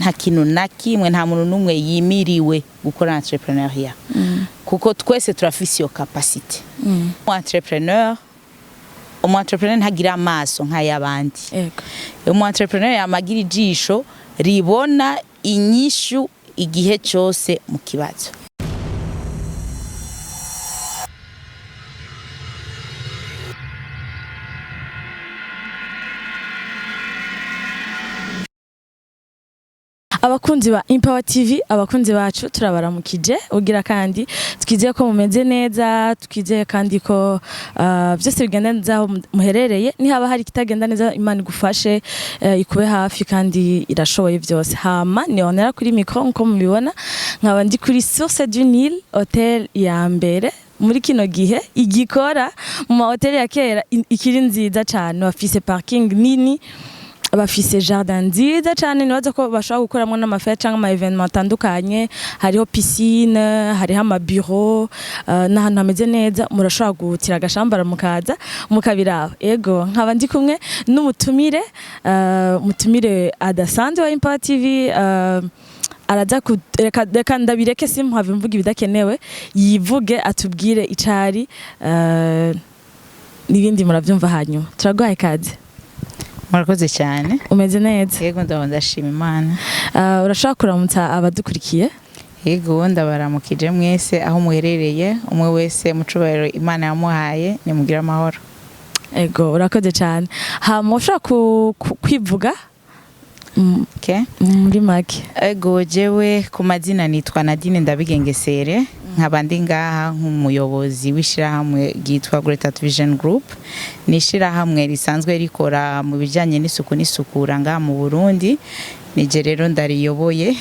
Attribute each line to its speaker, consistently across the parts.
Speaker 1: nta kintu na kimwe nta muntu numwe yimiriwe gukora entrepreneuria kuko twese turafise iyo capacity umu-entrepreneur ntagira amaso nk'ayabandi umu-entrepreneur yamagira ijisho ribona inyishu igihe cyose mu kibazo.
Speaker 2: Abakunzi ba Empower TV, abakunzi bacu turabaramukije ugira kandi twizeye ko mumeze neza, twizeye kandi ko byose bigenda neza muherereye, ni haba hari kitagenda neza Imana igufashe ikube hafi kandi irashoboye byose. Hama ni onera kuri micro nko mubibona, nkaba ndi kuri Source du Nil Hotel ya mbere muri kino gihe igikora mu ma hotel ya kera ikiri nziza cyane, bafise parking nini, bafise jardin nziza cyane, nibaza ko bashaka gukoramo n'amafete cyangwa ama evenement atandukanye, hariho piscine, hariho ama bureau n'ahantu hameze neza, murashobora gutira agashambara mukaza mukabiraho. Ego nkaba ndi kumwe n'umutumire mutumire adasanzwe wa Empower TV, araza reka ndabireke simuhave mvuga ibidakenewe, yivuge atubwire icari n'ibindi murabyumva hanyuma. Turaguhaye kaze.
Speaker 1: Murakoze cyane.
Speaker 2: Umeze neza?
Speaker 1: Yego ndashima Imana.
Speaker 2: Urashaka kuramutsa abadukurikiye?
Speaker 1: Yego ndabaramukije mwese aho muherereye, umwe wese mucubahiro Imana yamuhaye, nimugira amahoro.
Speaker 2: Ego urakoze cyane. Hama ushaka kwivuga?
Speaker 1: Okay.
Speaker 2: Muri make.
Speaker 1: Ego jewe ku mazina nitwa Nadine NDABIGENGESERE, nkabandi ngaha nk'umuyobozi w'ishirahamwe ryitwa Great Vision Group. Ni ishirahamwe risanzwe rikora mu bijanye n'isuku n'isukura ngaha mu Burundi. Nije rero ndariyoboye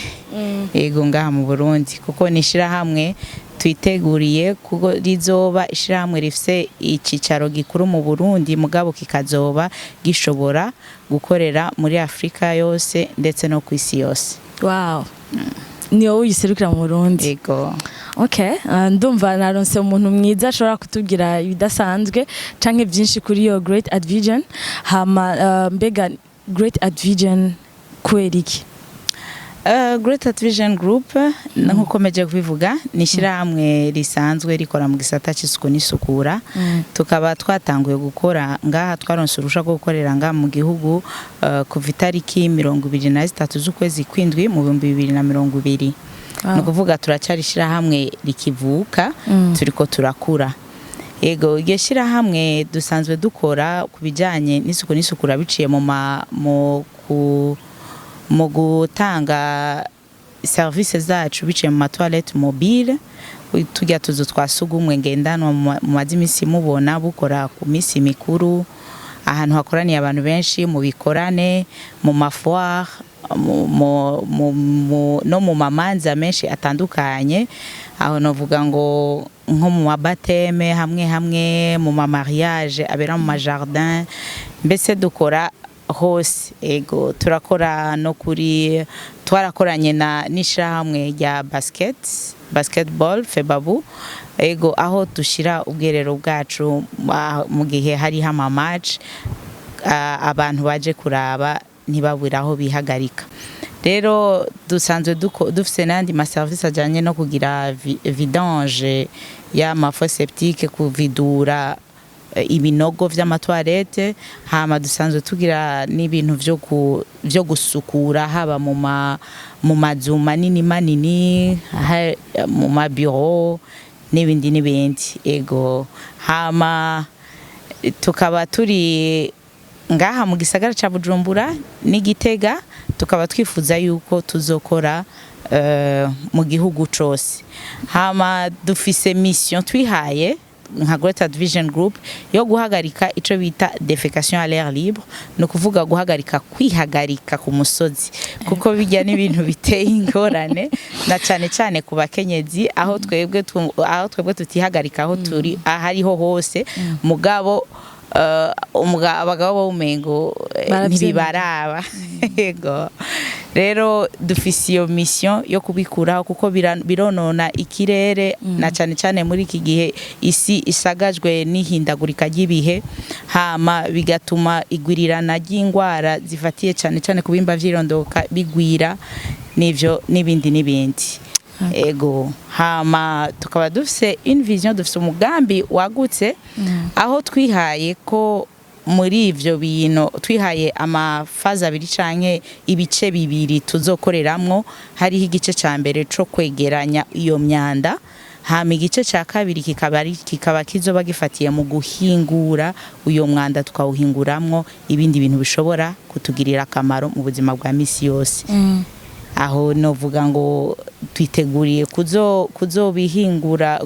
Speaker 1: ego ngaha mu Burundi kuko ni ishirahamwe twiteguriye kuko rizoba ishirahamwe rifise icicaro gikuru mu Burundi, mugabo kikazoba gishobora gukorera muri Afrika yose ndetse no kwisi yose.
Speaker 2: Wow. Niyo uyiserukira mu Burundi.
Speaker 1: Ego.
Speaker 2: Okay, ndumva naronse umuntu mwiza ashobora kutubwira ibidasanzwe canke byinshi kuri yo Great Vision. Hama mbega Great Vision kweriki?
Speaker 1: Great Vision Group nkukomeje kubivuga ni ishirahamwe risanzwe rikora mu gisata cy'isuku n'isukura. Tukaba twatanguye gukora ngaha, twaronse urusha rwo gukorera ngaha mu gihugu kuva itariki 23 z'ukwezi kw'indwi mu 2020. No kuvuga turacyari ishirahamwe rikivuka, turiko turakura. Ego igeshira hamwe dusanzwe dukora kubijanye n'isuku n'isukura biciye mu gutanga services zacu biciye mu toilette mobile, tujya tuzo twasugumwe ngendanwa mu mazimisi mubona bukora ku misi mikuru, ahantu hakoraniye abantu benshi, mu bikorane, mu mafoire, no mu mamanza menshi atandukanye, aho novuga ngo nko mu mabateme hamwe mu mariage abera mu majardin, mbese dukora hose. Ego turakora no kuri twarakoranye n'ishirahamwe rya basketball febabu. Ego aho dushira ubwerero bwacu mu gihe hari hama match, abantu baje kuraba ntibabura aho bihagarika. Rero dusanzwe dufise nandi ma service ajanye no kugira vidange ya mafosse septique, kuvidura ibinogo vy'amatoilette. Hama dusanzwe tugira n'ibintu vyo gusukura haba mu mazu manini mu mabureau n'ibindi. Ego hama tukaba turi ngaha mu gisagara ca Bujumbura n'Igitega, tukaba twifuza yuko tuzokora mu gihugu cose. Hama dufise mission twihaye nka Great Vision Group yo guhagarika ico bita defecation à l'air libre, no kuvuga guhagarika kwihagarika ku musozi, kuko bijya n'ibintu biteye ingorane na cyane ku bakenyezi, aho twebwe tutihagarika aho turi ahariho hose, mugabo abagabo b'umengo ntibibaraba. Yego rero dufise iyo mission yo kubikuraho kuko bironona ikirere, na cyane muri iki gihe isi isagajwe n'ihindagurika ry'ibihe, hama bigatuma igwirirana ry'ingwara zifatiye cyane ku bimba vyirondoka bigwira. n'ivyo n'ibindi ego hama tukaba dufise une vision, dufise umugambi wagutse aho twihaye ko muri ivyo bintu twihaye amafaza abiri canke ibice bibiri tuzokoreramwo. Hariho igice ca mbere co kwegeranya iyo myanda, hama igice ca kabiri kikaba kizoba gifatiye mu guhingura uyo mwanda, tukawuhinguramwo ibindi bintu bishobora kutugirira akamaro mu buzima bwa misi yose. Aho novuga ngo twiteguriye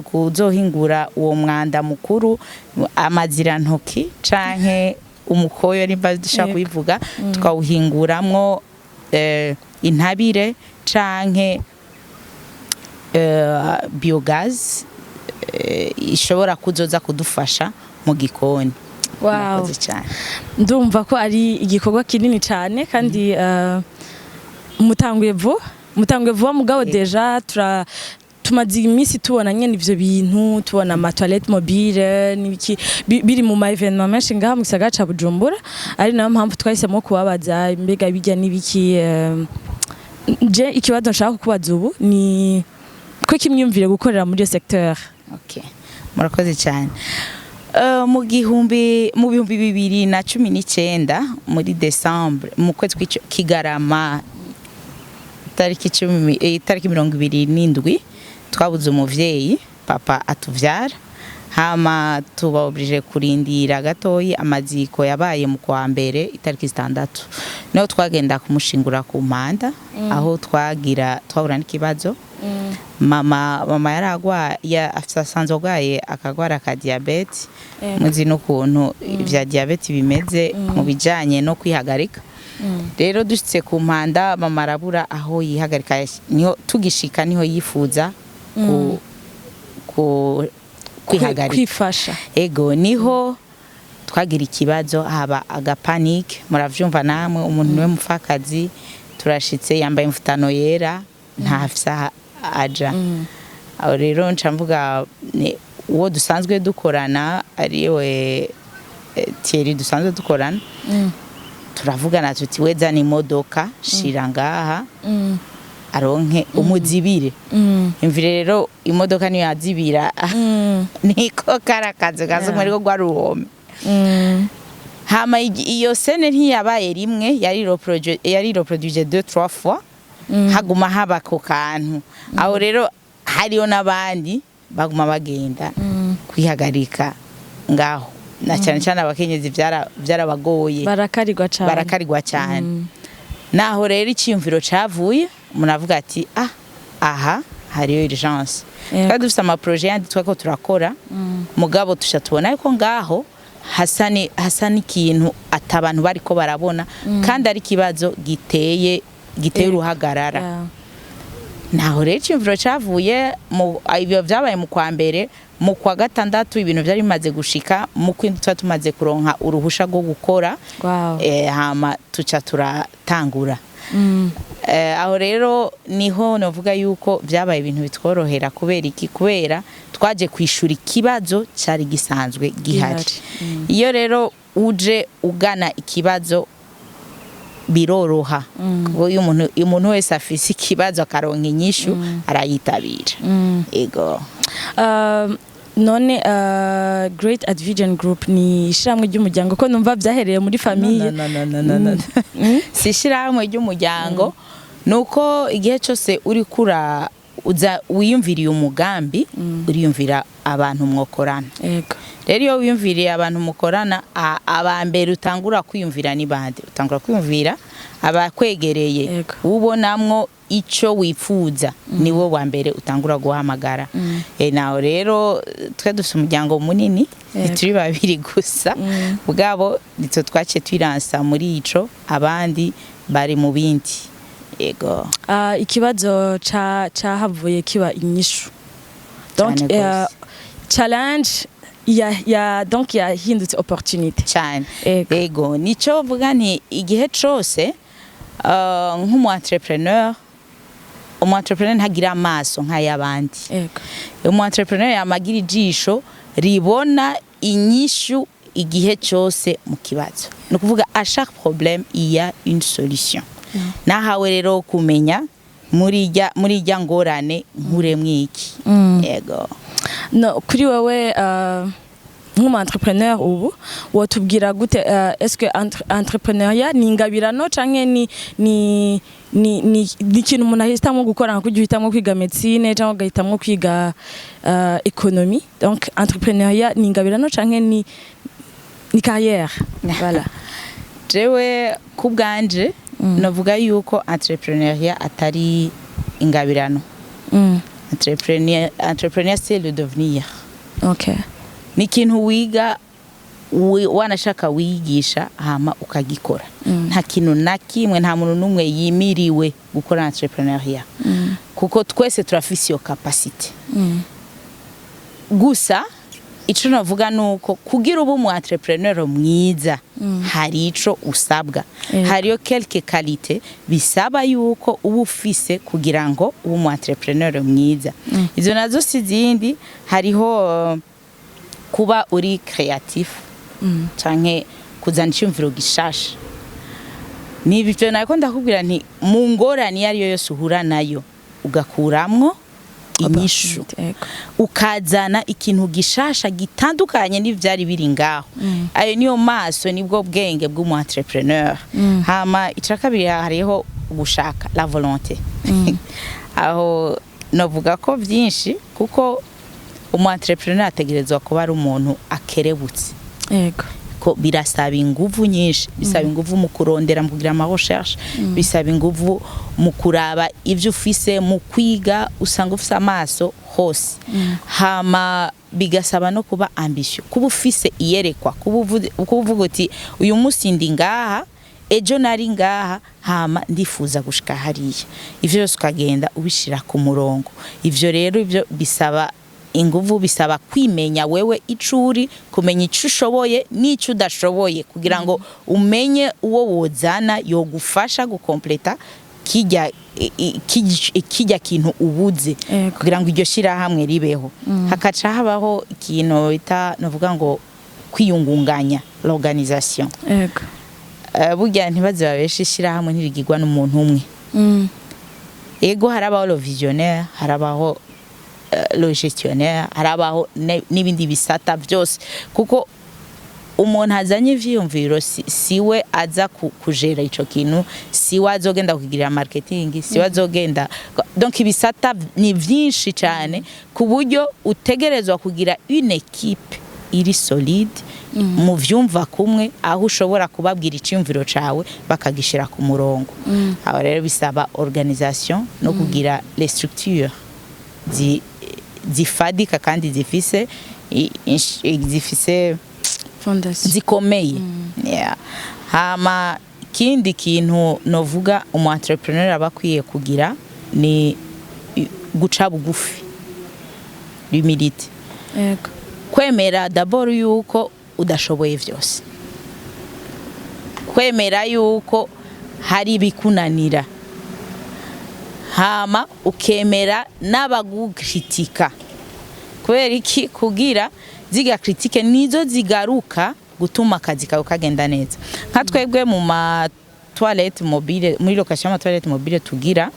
Speaker 1: kuzohingura uwo mwanda mukuru, amazirantoki canke umukoyo nimba dushaka kubivuga, tukawuhinguramwo intabire canke biogaz ishobora kuzoza kudufasha mu gikoni.
Speaker 2: Wow, ndumva ko ari igikorwa kinini cyane kandi mutanguye vuba mugabo deja tumaze iminsi tubona nyene ivyo bintu, tubona ama toilette mobile n'ibiki biri mu ma evenement menshi ngaha mu gisagara ca Bujumbura, ari nayo mpamvu twahisemo kubabaza mbega bijya n'ibiki. Je ikibazo nshaka kubaza ubu ni ko kimyumvire gukorera muri iyo secteur.
Speaker 1: Okay, murakoze cyane. Mu bihumbi 2019 muri December mu kwezi Kigarama tariki 27 twabuze umuvyeyi, papa atuvyara, hama tuba oblige kurindira gatoyi. Amaziko yabaye mu kwa mbere itariki 6 no twagenda kumushingura ku Mpanda, aho twahura n'ikibazo. Mama yaragwa asanzwe agwaye akagwara ka diabete, muzi n'ukuntu vya diabete bimeze mu bijanye no kwihagarika. Rero dushitse ku Mpanda, mama arabura aho yihagarika, niho tugishika niho yifuza kwihagarika,
Speaker 2: kwifasha.
Speaker 1: Ego niho twagira ikibazo, haba agapanike. Muravyumva namwe, umuntu we mufakazi, turashitse yambaye imfutano yera, ntafisa aja. Aho rero nca mvuga uwo dusanzwe dukorana ariwe Thierry, dusanzwe dukorana, turavugana tuti weza ni modoka shira ngaha aronke umuzibire. Imvire rero imodoka niyo yazibira, niko karakaze gazo muri gwa ruhome. Hama iyo sene ntiyabaye rimwe, yari reproduire 2-3 fois, haguma haba ko kantu. Aho rero hariyo nabandi baguma bagenda kwihagarika ngaho, na cyane cyane abakenyezi byarabagoye, barakarigwa cyane. Naho rero icyumviro cavuye, munavuga ati aha hariyo urgence. Kandi dufite ama projet yandi twako turakora, mugabo tushatubona yuko ngaho hasani ikintu atabantu bariko barabona, kandi ari kibazo giteye uruhagarara. Naho rero icyumviro cavuye ibyo byabaye mu kwa mbere. Mu kwa gatandatu ibintu byari bimaze gushika, mu kwindi tumaze kuronka uruhusha rwo gukora. Hama tuca turatangura. Aho rero niho novuga yuko byabaye ibintu bitworohera. Kubera iki? Kubera twaje kwishura ikibazo cyari gisanzwe gihari. Iyo rero uje ugana ikibazo biroroha, kuko umuntu wese afise ikibazo akaronka inyishu arayitabira. Ego.
Speaker 2: None Great Advision Group ni ishiramwe ry'umuryango ko numva byahereye muri famille?
Speaker 1: Si ishiramwe ry'umuryango, nuko igihe cyose uri kura uza wiyumviriye umugambi, uriyumvira abantu mwokorana. Rero iyo wiyumviriye abantu mukorana, abambere utangura kwiyumvira ni bande? Utangura kwiyumvira abakwegereye, ubonamwo ico wifuza, niwo wa mbere utangura guhamagara. Naho rero twe dufite umuryango munini, turi babiri gusa, bwabo nitwe twace twiransa muri ico, abandi bari mu bindi. Ego.
Speaker 2: Ikibazo cahavuye kiba inyishu. Donc challenge donc yahindutse opportunity
Speaker 1: cyane. Ego nico vuga nti igihe cyose nk'umu entrepreneur, ntagira amaso nk'ayabandi. Umu entrepreneur yamagira ijisho ribona inyishu igihe cyose mu kibazo. No kuvuga à chaque problème il y a une solution. Nahawe rero kumenya muri rya ngorane nkuremwo iki. Yego.
Speaker 2: No, kuri wewe nk'umu entrepreneur ubu wotubwira gute est-ce que entrepreneuriat ni ingabirano canke ni ikintu umuntu ahitamwo gukora nko uhitamwo kwiga medicine cyangwa ugahitamwo kwiga économie? Donc entrepreneuriat ni ingabirano canke ni carrière? Voilà.
Speaker 1: Jewe kubwanje navuga yuko entrepreneuriat atari ingabirano. Entrepreneur c'est le devenir.
Speaker 2: Okay.
Speaker 1: Ni kintu wiga wanashaka wigisha hama ukagikora. Nta kintu na kimwe, nta muntu numwe yimiriwe gukora entrepreneuriat. Kuko twese turafise iyo capacity. Gusa ico navuga nuko kugira ubu mu entrepreneur mwiza hari ico usabwa. Hariyo quelques qualités bisaba yuko ubu ufise kugira ngo ubu mu entrepreneur mwiza. Izo nazo sizindi, hariho kuba uri creatif canke kuzana icyumviro gishasha. Nibyo nako ndakubwira nti mu ngorane yariyo yose uhura nayo ugakuramwo inyishu, ukazana ikintu gishasha gitandukanye n'ivyari biri ngaho. Ayo niyo maso, nibwo bwenge bw'umu entrepreneur. Hama icakabiri hariho gushaka, la volonté. Aho navuga ko byinshi, kuko umu entrepreneur ategerezwa kuba ari umuntu akerebutse. Yego. Ko birasaba inguvu nyinshi, bisaba inguvu mu kurondera, mu kugira ama recherche, bisaba inguvu mu kuraba ivyo ufise, mu kwiga, usanga ufise amaso hose. Hama bigasaba no kuba ambitious, kuba ufise iyerekwa, kuvuga uti uyu musi ndi ngaha, ejo nari ngaha, hama ndifuza gushika hariya. Ivyo byose ukagenda ubishira ku murongo. Ivyo rero ivyo bisaba inguvu, bisaba kwimenya wewe icuri, kumenya ico ushoboye n'ico udashoboye, kugira ngo umenye uwo wozana yogufasha gukompleta kijya kintu ubuze, kugira ngo iryo shira hamwe ribeho. Hakaca habaho ikintu bita navuga ngo kwiyungunganya, l'organisation. Burya ntibaze babeshe shira hamwe ntirigirwa n'umuntu umwe. Ego harabaho le visionnaire, harabaho le gestionnaire, harabaho n'ibindi bisata byose, kuko umuntu azanye ivyiyumviro siwe aza kujera ico kintu, siwe azogenda kugira marketing, siwe azogenda. Donc ibisata ni vyinshi cyane, ku buryo utegerezwa kugira une équipe iri solide, mu vyumva kumwe, aho ushobora kubabwira iciyumviro cawe bakagishira ku murongo. Aho rero bisaba organisation no kugira les structures zifadika kandi zifise zikomeye. Hama kindi kintu novuga umu entrepreneur abakwiye kugira ni guca bugufi, humilité. Kwemera d'abord yuko udashoboye vyose, kwemera yuko hari bikunanira, hama ukemera n'abagukritika. Kubera iki? Kugira ziga kritike nizo zigaruka gutuma akazi kawe kagenda neza. Nka twebwe mu ma toilette mobile, muri location ya toilette mobile tugira,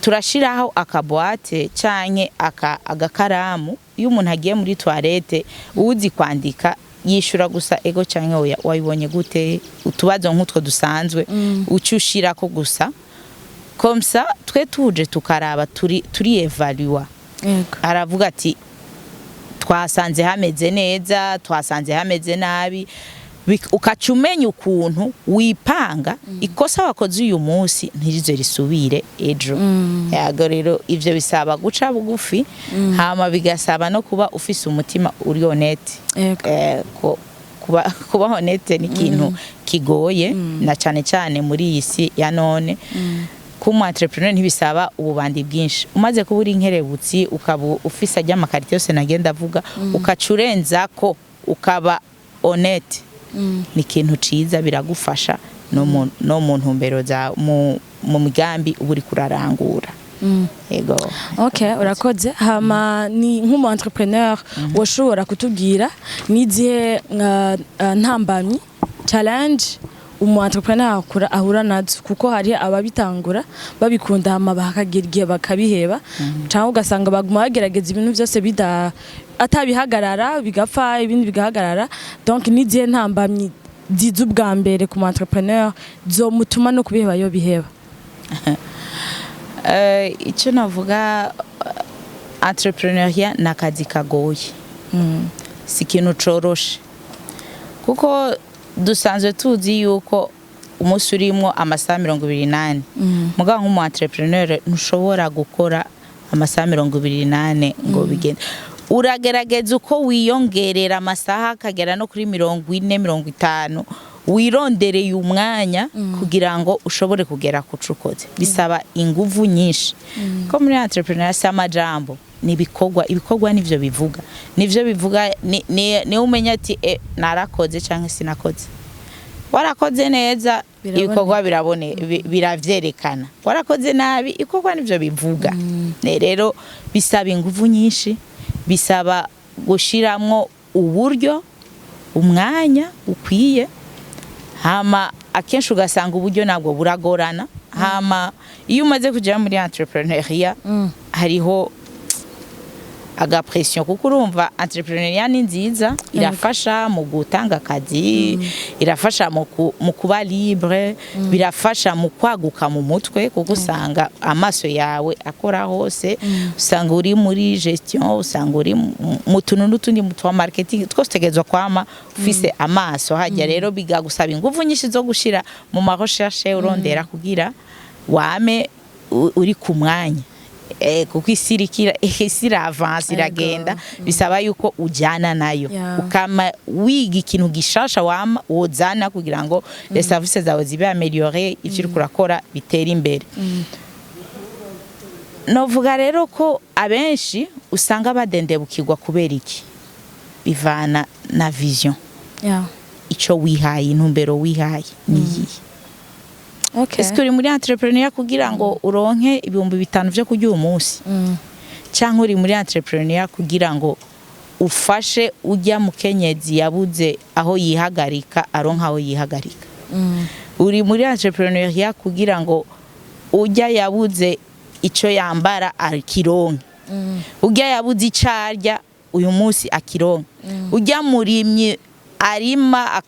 Speaker 1: turashiraho akaboate canke agakaramu. Iyo umuntu agiye muri toilette uzi kwandika yishura gusa ego canke wayibonye gute, utubazo nk'utwo dusanzwe ucushira ko gusa. Comme ça twe tuje tukaraba turi evaluer. Aravuga ati twasanze hameze neza, twasanze hameze nabi, ukacumenya ukuntu wipanga ikosa wakoze uyu munsi ntirizo risubire ejo. Yago rero ivyo bisaba guca bugufi, hama bigasaba no kuba ufise umutima uri honnête. Kuba honnête ni kintu kigoye, na cyane cyane muri iyi si ya none. Kumu entrepreneur ntibisaba ububandi bwinshi. Umaze kuba uri inkerebutsi, ukaba ufise ajya amakarite yose nagenda avuga, ukacurenza ko ukaba honnête, ni kintu ciza, biragufasha no mu ntumbero za mu migambi uburi kurarangura. Ego.
Speaker 2: Okay, urakoze. Hama ni nk'umu entrepreneur woshobora kutubwira nizihe ntambamyi, challenge umu entrepreneur ahura nazo kuko hari ababitangura babikunda hama bakagira igihe bakabiheba cyangwa ugasanga baguma bagerageza ibintu byose atabihagarara bigapfa ibindi bigahagarara donc nizihe ntambamyi zizu bwa mbere ku mu entrepreneur zo mutuma no kubiheba yo biheba
Speaker 1: icyo navuga entrepreneuriat nakazi kagoye si ikintu coroshe kuko dusanzwe tuzi yuko umunsi urimo amasaha 28 mugabo nk'umu entrepreneur ntushobora gukora amasaha 28 ngo bigende uragerageza uko wiyongerera amasaha akagera no kuri 40 50 wirondereye umwanya kugira ngo ushobore kugera ku cukoze bisaba inguvu nyinshi ko muri entrepreneur samajambo ibikorwa nivyo bivuga ni umenya ati narakoze canke sinakoze warakoze neza ibikorwa biravyerekana warakoze nabi ibikorwa nivyo bivuga rero bisaba inguvu nyinshi bisaba gushiramwo uburyo umwanya ukwiye hama akenshi ugasanga uburyo nabwo buragorana hama iyo umaze kujya muri entrepreneuria hariho aga pression kuko urumva entrepreneuria ni nziza irafasha mu gutanga akazi irafasha mu kuba libre birafasha mu kwaguka mu mutwe kuko usanga amaso yawe akora hose usanga uri muri gestion usanga uri mu tuntu n'utundi mu twa marketing twose tegezwa kwama ufise amaso hajya rero bigagusaba ingufu nyinshi zo gushira mu ma recherche urondera kugira wame uri ku mwanya kuko isi avance iragenda bisaba yuko ujyana nayo ukama wiga ikintu gishasha wozana kugira ngo les services zawe zibe améliorer ivyo urakora bitera imbere novuga rero ko abenshi usanga badendebukirwa kubera iki bivana na vision ico wihaye intumbero wihaye niyi Est-ce que uri muri entrepreneur kugira ngo uronke ibihumbi 5 byo kujya umunsi cyangwa uri muri entrepreneur kugira ngo ufashe ujya mu kenyezi yabuze aho yihagarika aronka aho yihagarika uri muri entrepreneur kugira ngo ujya yabuze ico yambara akironke ujya yabuze icarya uyu munsi akironke ujya murimye arima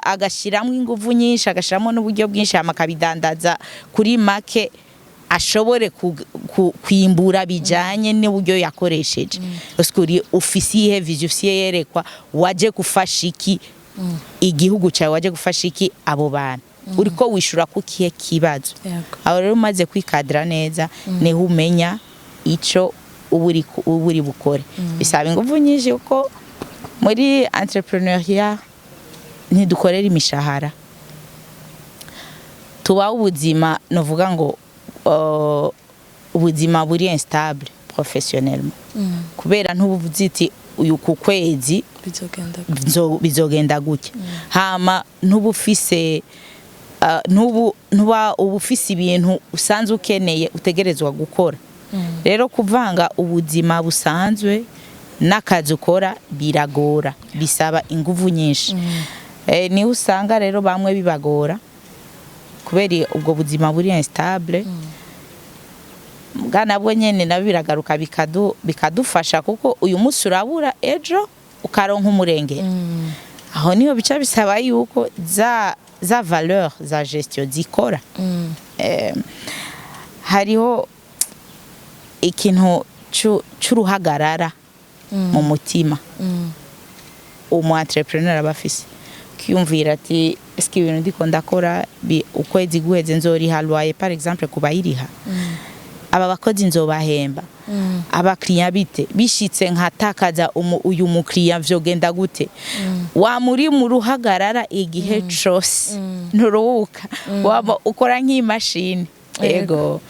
Speaker 1: agashiramwe inguvu nyinshi agashiramo n'uburyo bwinshi amakabidandaza kuri make ashobore kwimbura bijanye n'uburyo yakoresheje uskuri ofisiye vision yerekwa waje gufasha iki igihugu cyawe waje gufasha iki abo bana uriko wishura kukiye kibazo aho rero umaze kwikadra neza ne humenya ico uburi bukore bisaba inguvu nyinshi uko muri entrepreneuria ntidukorera imishahara tuba ubuzima novuga ngo ubuzima buri instable professionnellement kubera ntubuziti uyu ku kwezi bizogenda gutya hama ntubufise ntuba ubufise ibintu usanzwe ukeneye utegerezwa gukora rero kuvanga ubuzima busanzwe n'akazi ukora biragora bisaba inguvu nyinshi ni usanga rero bamwe bibagora kubera ubwo buzima buri instable bwana bwo nyene nabiragaruka bikadufasha kuko uyu munsi urabura ejo ukaronka umurenge aho niho bica bisaba yuko za valeur za gestion zikora hariho ikintu c'uruhagarara mu mutima umu entrepreneur abafise kiyumvira ati eske ibintu ndiko ndakora ukwezi guheze nzoriha loyer par exemple kubayiriha aba bakozi nzobahemba aba client bite bishitse nkatakaza uyu mu client vyogenda gute wa muri mu ruhagarara igihe cose nturuhuka waba ukora nk'imashini ego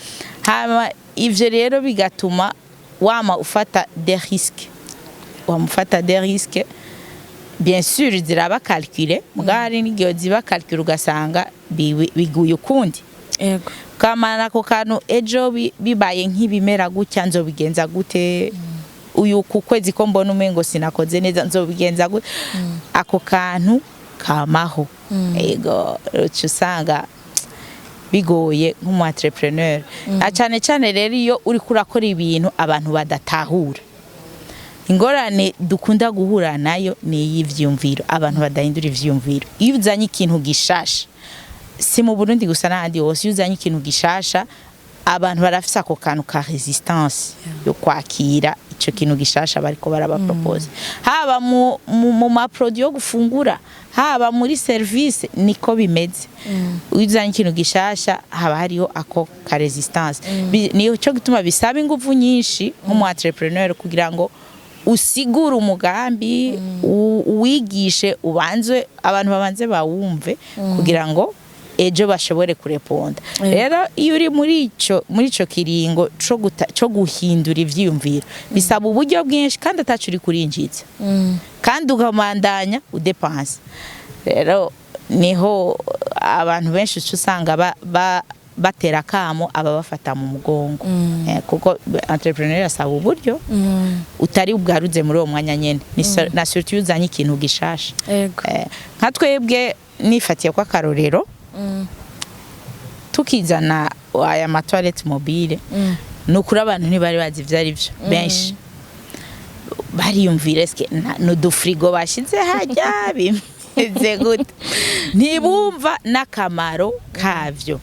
Speaker 1: hama ivyo rero bigatuma wama ufata des risques wamufata des risques bien sûr ziraba calculer mugari n'igihe ziba calculer ugasanga biguye ukundi
Speaker 2: yego
Speaker 1: kamana ko kanu ejo bibaye nk'ibimera gutya nzobigenza gute uyu ku kwezi ko mbona umengo sinakoze neza nzobigenza gute ako kantu kamaho ego usanga bigoye nk'umu entrepreneur cyane cyane rero iyo uri kurakora ibintu abantu badatahura ingorane dukunda guhura nayo ni ivyiyumviro abantu badahindura ivyiyumviro iyo uzanye ikintu gishasha si mu Burundi gusa n'ahandi hose iyo uzanye ikintu gishasha abantu barafisa ako kantu ka resistance yo kwakira ico kintu gishasha bariko barabapropose haba mu ma produit yo gufungura haba muri service niko bimeze uzanye ikintu gishasha haba hariho ako ka resistance niyo cyo gituma bisaba ingufu nyinshi nk'umu entrepreneur kugira ngo usigure umugambi uwigishe ubanze abantu babanze bawumve kugira ngo ejo bashobore kureponda rero iyo uri muri ico kiringo cyo guhindura ivyiyumviro bisaba uburyo bwinshi kandi atacuri kurinjiza kandi ugamandanya udepanse rero niho abantu benshi usanga batera kamo ababafata mu mugongo kuko entrepreneur asaba uburyo utari ubwaruze muri uwo mwanya nyene na surtout uzanye ikintu gishasha nka twebwe nifatiye kwa karorero tukizana aya ma toilette mobile nukuri abantu ntibari bazi ivyari byo benshi bariyumvira eske no du frigo bashize hajya bimeze gute ntibumva n'akamaro kavyo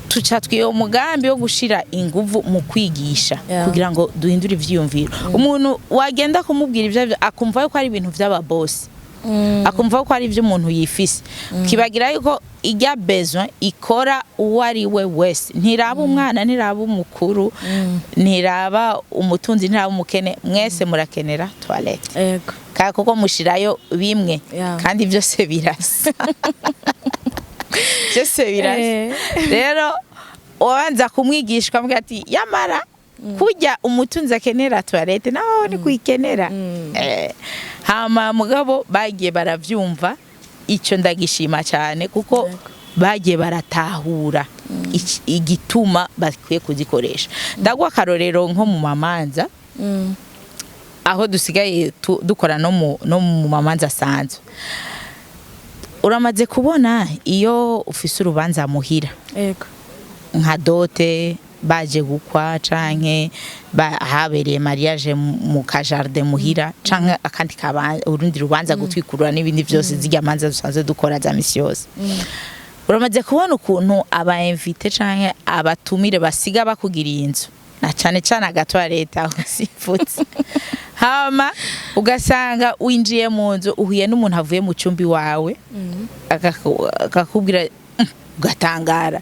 Speaker 1: tuca twiye umugambi wo gushira inguvu mu kwigisha kugira ngo duhindure ivyiyumviro umuntu wagenda kumubwira ivyo akumva ko ari ibintu vy'aba boss akumva ko ari ivyo umuntu yifise kibagira yuko ijya besoin ikora uwari we wese ntiraba umwana ntiraba umukuru ntiraba umutunzi ntiraba umukene mwese murakenera toilette kuko mushirayo bimwe kandi byose birasa byose birasa rero ubanza kumwigisha ukamubwira ati yamara kujya umutunzi akenera toilette nawe ni kuyikenera hama mugabo bagiye baravyumva icyo ndagishima cyane kuko bagiye baratahura igituma bakwiye kuzikoresha ndagwa akarorero nko mu mamanza aho dusigaye dukora no mu mamanza asanzwe uramaze kubona iyo ufise urubanza muhira nka dote baje gukwa canke habereye mariage mu kajardin muhira canke akandi urundi rubanza gutwikurura n'ibindi byose zijya manza dusanzwe dukora za misi yose uramaze kubona ukuntu aba invite canke abatumire basiga bakugiriye inzu na cane cane agatwa leta aho sifutse hama ugasanga winjiye mu nzu uhuye n'umuntu avuye mu cumbi wawe akakubwira ugatangara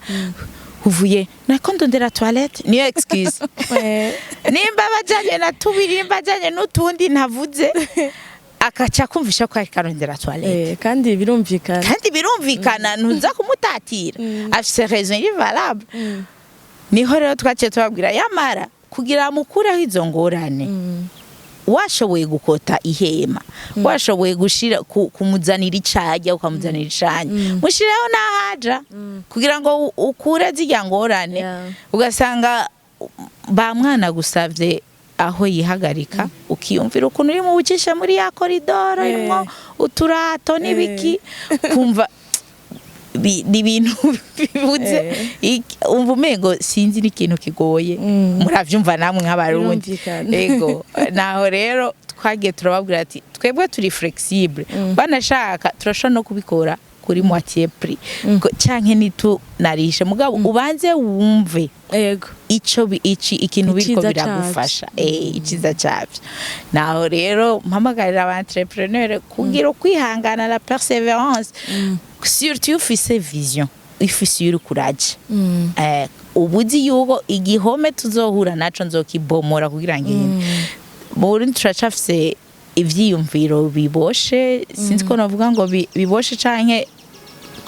Speaker 1: uvuye nako ndondera toilette niyo excuse nimba bajanye na tubiri nimba bajanye n'utundi ntavuze akaca kumvisha ko ari karondera toilette
Speaker 2: kandi birumvikana
Speaker 1: ntuza kumutatira afise raison iri valable niho rero twaciye tubabwira yamara kugira mukureho izo ngorane washoboye gukota ihema washoboye gushira kumuzanira icajya ukamuzanira icanya mushiraho nahaja kugira ngo ukure zijya ngorane ugasanga ba mwana gusavye aho yihagarika ukiyumvira ukuntu uri mu bucisha muri ya koridoro irimo uturato n'ibiki kumva ni ibintu bibuze umva umengo sinzi n'ikintu kigoye muravyumva namwe nk'abarundi ego naho rero twagiye turababwira ati twebwe turi flexible banashaka turashobora no kubikora kuri moitié prix canke nitunarishe mugabo ubanze wumve
Speaker 2: ego
Speaker 1: ikintu biriko biragufasha iciza cyavyo naho rero mpamagarira aba entrepreneur kugira kwihangana la persévérance surtout ufise vision ufise y'urukuraje ubuzi yuko igihome tuzohura naco nzokibomora kugira ngo Burundi turacafise ivyiyumviro biboshe sinzi ko navuga ngo biboshe canke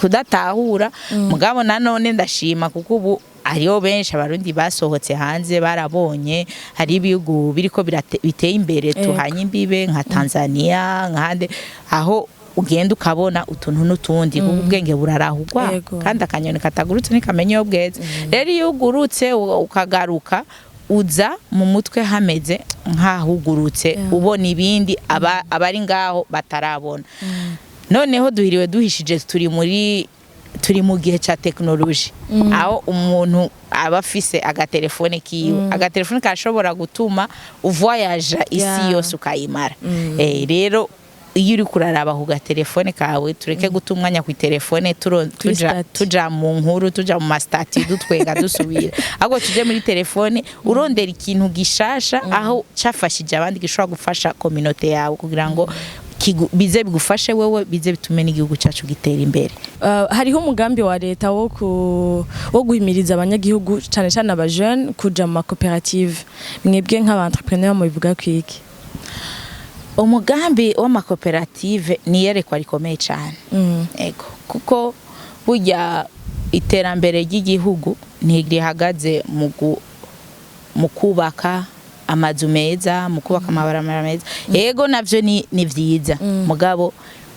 Speaker 1: kudatahura mugabo nanone ndashima kuko ubu ariyo benshi abarundi basohotse hanze barabonye hari ibihugu biriko biteye imbere tuhanye imbibe nka Tanzania nkande aho ugenda ukabona utuntu n'utundi kuko ubwenge burarahugwa kandi akanyoni katagurutse nikamenye yo bweze rero iyo ugurutse ukagaruka uza mu mutwe hameze nk'ahugurutse ubona ibindi abari ngaho batarabona noneho duhiriwe duhishije turi mu gihe ca technology aho umuntu aba afise agatelefone kiwe agatelefone kashobora gutuma uvoyage isi yose ukayimara rero iyo uri kuraraba ku gatelefone kawe tureke guta umwanya ku telefone tuja mu nkuru tuja mu mastati dutwenga dusubira ahubwo tuje muri telefone urondera ikintu gishasha aho cafashije abandi gishobora gufasha community yawe kugira ngo bize bigufashe wewe bize bitume n'igihugu cyacu gitera imbere.
Speaker 2: Hariho umugambi wa leta wo guhimiriza abanyagihugu cyane cyane aba jeune kuja mu makoperative, mwebwe nk'abantrepreneur mu bivuga kwiki?
Speaker 1: Umugambi w'amakoperative ni yerekwa rikomeye cyane ego kuko burya iterambere ry'igihugu ntirihagaze mu kubaka amazu meza, mu kubaka amabarabara meza, yego navyo ni vyiza mugabo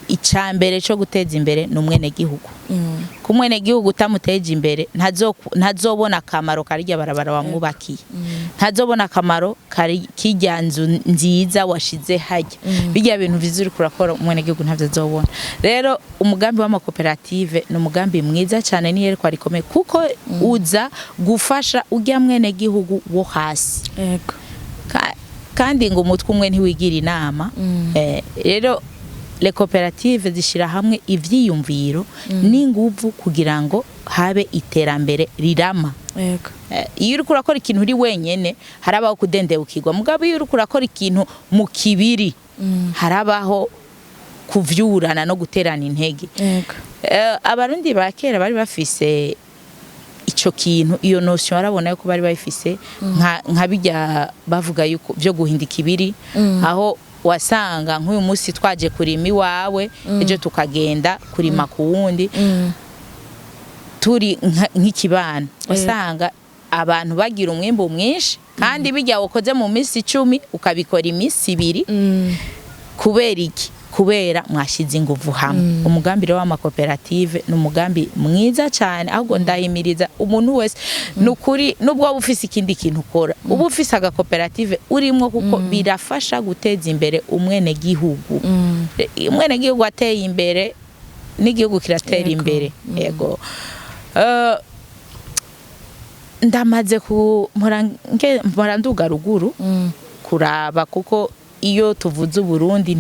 Speaker 1: icambere cyo guteza imbere n'umwene gihugu. Kumwene gihugu utamuteje imbere ntazobona akamaro karya barabara wamwubakiye, ntazobona akamaro kirya nzu nziza washize hajya, bijya bintu vizuri kurakora umwene gihugu ntavyo azobona. Rero umugambi w'amakoperative ni umugambi mwiza cyane ni yerekwa rikomeye kuko uza gufasha ujya mwene gihugu wo hasi yego kandi ngo umutwe umwe ntiwigira inama. Rero le koperative zishira hamwe ivyiyumviro n'inguvu kugira ngo habe iterambere rirama. Yego iyo uri kurakora ikintu uri wenyene harabaho kudendebukirwa, mugabo iyo uri kurakora ikintu mu kibiri harabaho kuvyurana no guterana intege. Yego abarundi ba kera bari bafise ico kintu, iyo notion arabona yuko bari bayifise nka bijya bavuga yuko byo guhindika ibiri, aho wasanga nk'uyu munsi twaje kurima iwawe ejo tukagenda kurima ku wundi turi nk'ikibana, wasanga abantu bagira umwimbo mwinshi kandi bijya wakoze mu minsi 10 ukabikora iminsi 2 kubera iki? Kubera mwashize inguvu hamwe. Umugambi rero w'amakoperative ni umugambi mwiza cyane, ahubwo ndahimiriza umuntu wese nukuri nubwo waba ufise ikindi kintu ukora ubu ufise agakoperative urimo kuko birafasha guteza imbere umwene gihugu. Umwene gihugu ateye imbere n'igihugu kiratera imbere. Yego ndamaze ku moranduga ruguru kuraba kuko iyo tuvuze Burundi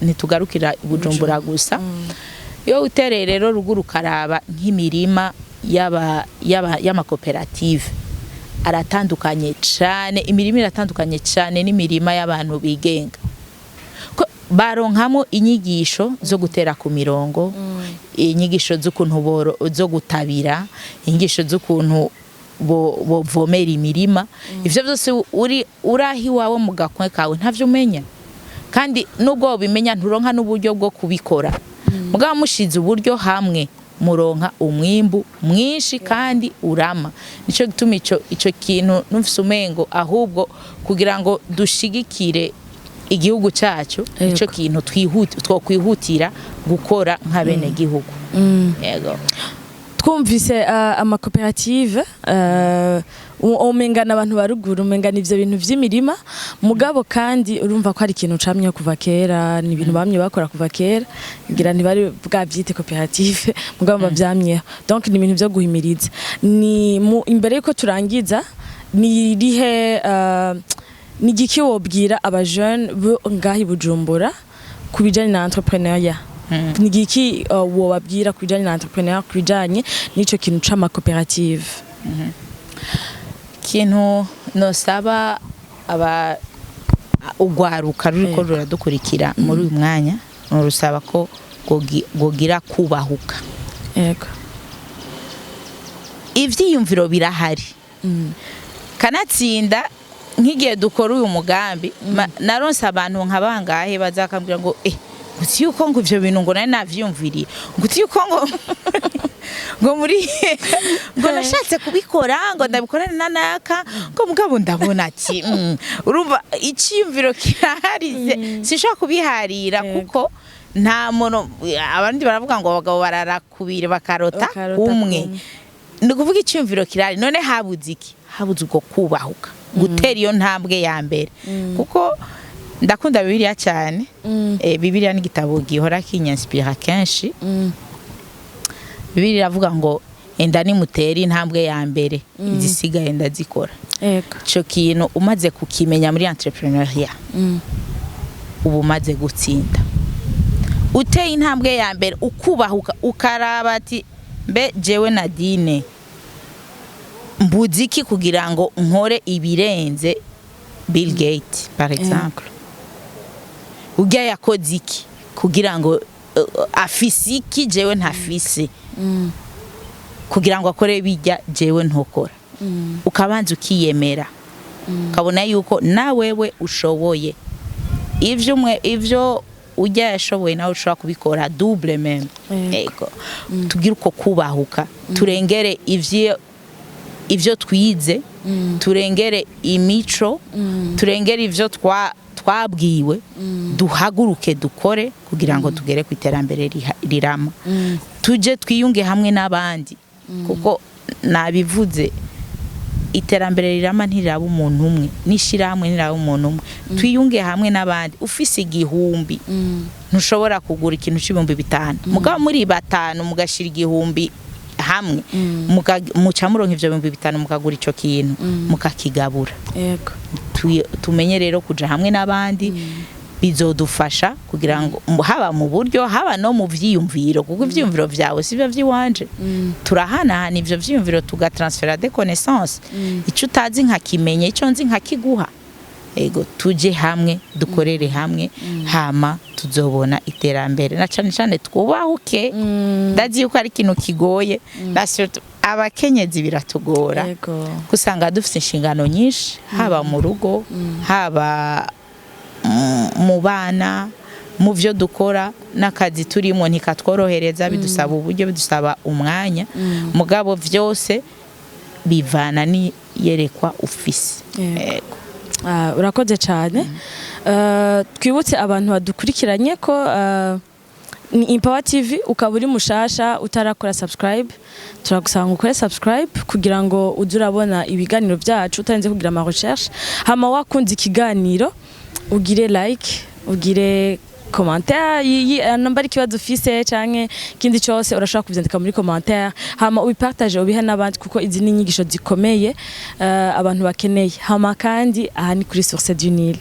Speaker 1: ntitugarukira Bujumbura gusa. Iyo utereye rero ruguru karaba nk'imirima y'amakoperative aratandukanye cyane, imirima iratandukanye cyane n'imirima y'abantu bigenga. Baronkamo inyigisho zo gutera ku mirongo, inyigisho z'ukuntu zo gutabira, inyigisho z'ukuntu bovomera imirima. Ivyo byose urahi wawe mu gakwe kawe ntavyo umenya, kandi nubwo ubimenya nturonka n'uburyo bwo kubikora. Mugabo mushize uburyo hamwe muronka umwimbu mwinshi kandi urama. Nico gituma ico kintu numvise umengo ahubwo kugira ngo dushigikire igihugu cyacu nico kintu twokwihutira gukora nka bene gihugu. Yego
Speaker 2: twumvise amakoperative umengana abantu baruguru, umengana ivyo bintu vy'imirima, mugabo kandi urumva ko ari ikintu camye kuva kera, ni ibintu bamye bakora kuva kera, ngira ntibari bwavyite koperative mugabo bavyamyeho. Donc ni ibintu vyo guhimiriza. Ni imbere yuko turangiza ni rihe ni giki wobwira aba jeune bo ngahi Bujumbura kubijanye na entrepreneuriat? Ni giki wobabwira kubijanye na entrepreneur kubijanye nico kintu c'ama cooperative?
Speaker 1: Kintu nosaba aba ugwaruka ruriko ruradukurikira muri uyu mwanya nurusaba ko gogira kubahuka. Yego ivyiyumviro birahari kanatsinda nk'igihe dukora uyu mugambi naronse abantu nkabangahe bazakambwira ngo guti yuko ngo ivyo bintu ngo nari navyumviriye, guti yuko ngo muri ngo nashatse kubikora ngo ndabikorana nanaka ngo mugabo ndabona ati urumva iciyumviro kiraharize sishaka kubiharira kuko nta muntu. Abandi baravuga ngo abagabo bararakubira bakarota umwe, ndikuvuga iciyumviro kirari. None habuze iki? Habuze uko kubahuka gutera iyo ntambwe ya mbere kuko ndakunda Bibiliya cyane. Bibiliya ni igitabo gihora kinyanspira kenshi. Bibiliya iravuga ngo enda nimutera intambwe ya mbere izisigaye ndazikora. Ico kintu umaze kukimenya muri entrepreneuria ubu umaze gutsinda. Uteye intambwe ya mbere ukubahuka ukaraba ati mbe jewe Nadine mbuziki kugira ngo nkore ibirenze Bill Gates par exemple. Ujya yakoze iki kugira ngo afise iki jewe ntafise. Kugira ngo akore bijya jewe ntokora. Ukabanza ukiyemera. Ukabona yuko na wewe ushoboye. Ivyo ujya yashoboye nawe ushobora kubikora double même. Ego. Tugira uko kubahuka. Turengere ivyo twize, turengere imico, turengere ivyo twabwiwe, duhaguruke dukore kugira ngo tugere ku iterambere rirama. Tuje twiyunge hamwe n'abandi kuko nabivuze iterambere rirama ntiraba umuntu umwe, nishira hamwe ntiraba umuntu umwe. Twiyunge hamwe n'abandi. Ufise igihumbi ntushobora kugura ikintu c'ibihumbi 5. Mugabo muri 5 mugashira igihumbi hamwe muca muronka ivyo 500 mukagura ico kintu mukakigabura. Yego. Tumenye rero kuja hamwe n'abandi bizodufasha kugira ngo haba mu buryo haba no mu vyiyumviro kuko ivyiyumviro vyawe sivyo vyiwanje. Turahana ivyo vyiyumviro tugatransfera des connaissances. Ico utazi nkakimenye ico nzi nkakiguha. Ego tuje hamwe dukorere hamwe hama tuzobona iterambere na cyane twubahuke. Ndazi yuko ari kintu kigoye abakenyezi biratugora kusanga dufite inshingano nyinshi haba mu rugo haba mu bana mu byo dukora n'akazi turimo ntikatworohereza bidusaba uburyo bidusaba umwanya mugabo vyose bivana ni yerekwa ufise. Ego.
Speaker 2: Urakoze cyane. Twibutse abantu badukurikiranye ko ni Empower TV ukaba uri mushasha utarakora subscribe turagusanga ukore subscribe kugira ngo uzurabona ibiganiro byacu utarenze kugira ama recherche hama wakunze ikiganiro ugire like ugire commentaire nambari kibazo ufise canke kindi cyose urashaka kuvyandika muri commentaire hama ubipartage ubihe nabandi kuko izi ni inyigisho zikomeye abantu bakeneye hama kandi aha ni kuri Source du Nil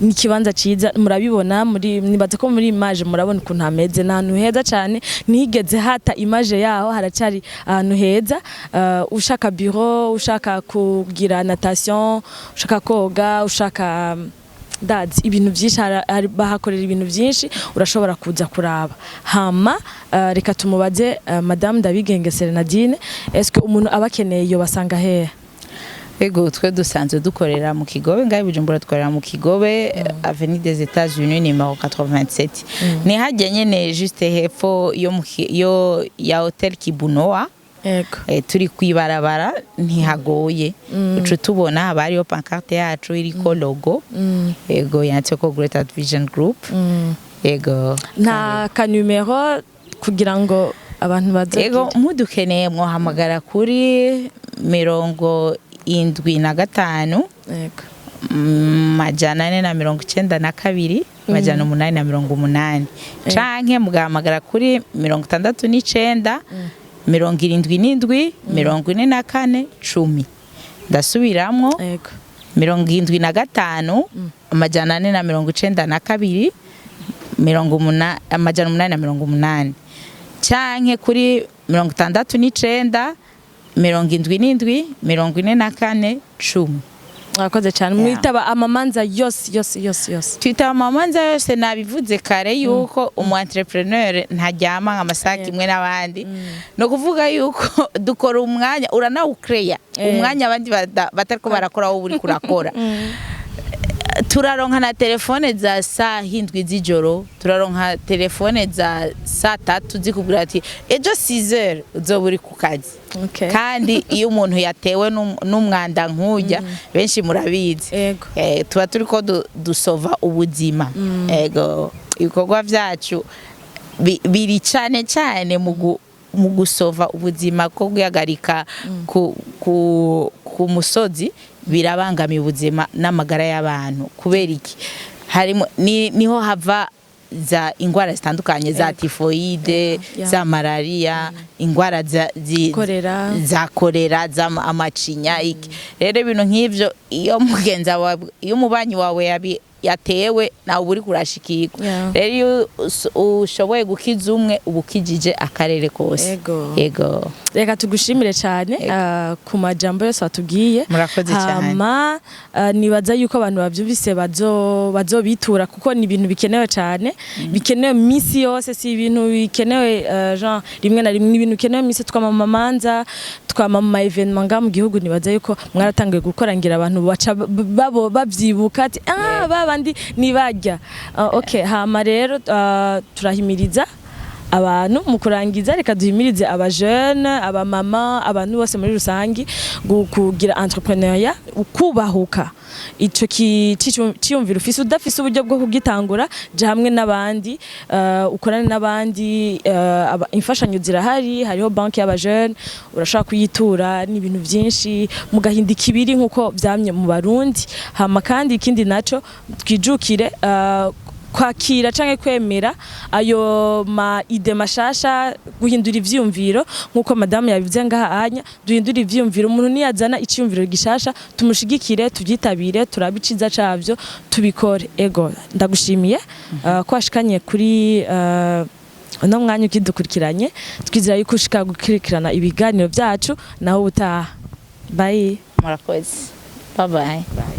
Speaker 2: ni kibanza ciza murabibona muri nibaze ko muri image murabona ukuntu hameze n'ahantu heza cyane nigeze hata image yaho haracari ahantu heza ushaka bureau ushaka kugira natation ushaka koga ushaka dads ibintu byinshi bahakorera ibintu byinshi urashobora kuza kuraba hama reka tumubaze madame Ndabigengesere Nadine est-ce que umuntu abakeneye yo basanga hehe?
Speaker 1: Ego twe dusanzwe dukorera mu Kigobe ngaye Bujumbura dukorera mu Kigobe avenue des États-Unis numéro 87 ni hajye nyene juste hepfo yo ya hotel Kibunoa. Ego. Turi kwibarabara ntihagoye ucu tubona abari yo pancarte yacu iriko logo. Ego yanditse ko Great Vision Group. Ego
Speaker 2: nta ka numero kugira ngo abantu baze.
Speaker 1: Ego mudukeneye mwohamagara kuri 75
Speaker 2: Ego
Speaker 1: majana 492 majana 880 canke mugahamagara kuri 69 77 44 10 ndasubiramwo 75 amajana 492 amajana 880 canke kuri 69 77 44 10.
Speaker 2: Akoze cyane mwitaba amamanza yose
Speaker 1: twitaba amamanza yose nabivuze kare yuko umu entrepreneur ntajyama amasaki imwe n'abandi no kuvuga yuko dukora umwanya uranawukreya umwanya abandi batariko barakora wowe uri kurakora. Turaronka na telefone za saa 7 z'ijoro turaronka telefone za saa 3 zikubwira ati ejo 6h uzoburi ku kazi. Kandi iyo umuntu yatewe n'umwanda nkujya benshi murabizi tuba turiko dusova ubuzima. Ego ibikorwa byacu biri cyane mu gusova ubuzima ko guhagarika ku musozi birabangamiye ubuzima n'amagara y'abantu kubera iki harimo niho hava za ingwara zitandukanye za tifoide za malaria ingwara za korera za amacinya rero ibintu nk'ivyo iyo mugenza wawe iyo mubanyi wawe yatewe nawe uri kurashikirwa rero ushoboye gukiza umwe ubukijije akarere kose yego
Speaker 2: reka tugushimire cyane ku majambo yose watubwiye
Speaker 1: murakoze cyane
Speaker 2: nibaza yuko abantu bavyumvise bazobitura kuko ni ibintu bikenewe cyane bikenewe misi yose si ibintu bikenewe genre rimwe na rimwe ibintu bikenewe misi twamamamanza twamama evenement nga mu gihugu nibaza yuko mwaratangiye gukorangira abantu baca babyibuka ati babandi nibajya okay hama rero turahimiriza abantu mu kurangiza reka duhimirize aba jeune aba mama abantu bose muri rusangi kugira entrepreneuriat ukubahuka ico cyiyumvira ufise udafise uburyo bwo kugitangura je hamwe n'abandi ukorane n'abandi imfashanyo zirahari hariho banki y'aba jeune urashaka kuyitura n'ibintu byinshi mugahindika ibiri nkuko byamye mu Barundi hama kandi ikindi naco twijukire kwakira canke kwemera ayo ma ide mashasha guhindura ivyiyumviro nkuko madame yabivuze ngaha anya duhindura ivyiyumviro umuntu niyazana iciyumviro gishasha tumushigikire tuvyitabire turabiciza cavyo tubikore ego ndagushimiye kwashikanye kuri no mwanya ukidukurikiranye twizera yuko ushika gukurikirana ibiganiro byacu naho utaha bye
Speaker 1: murakoze bye bye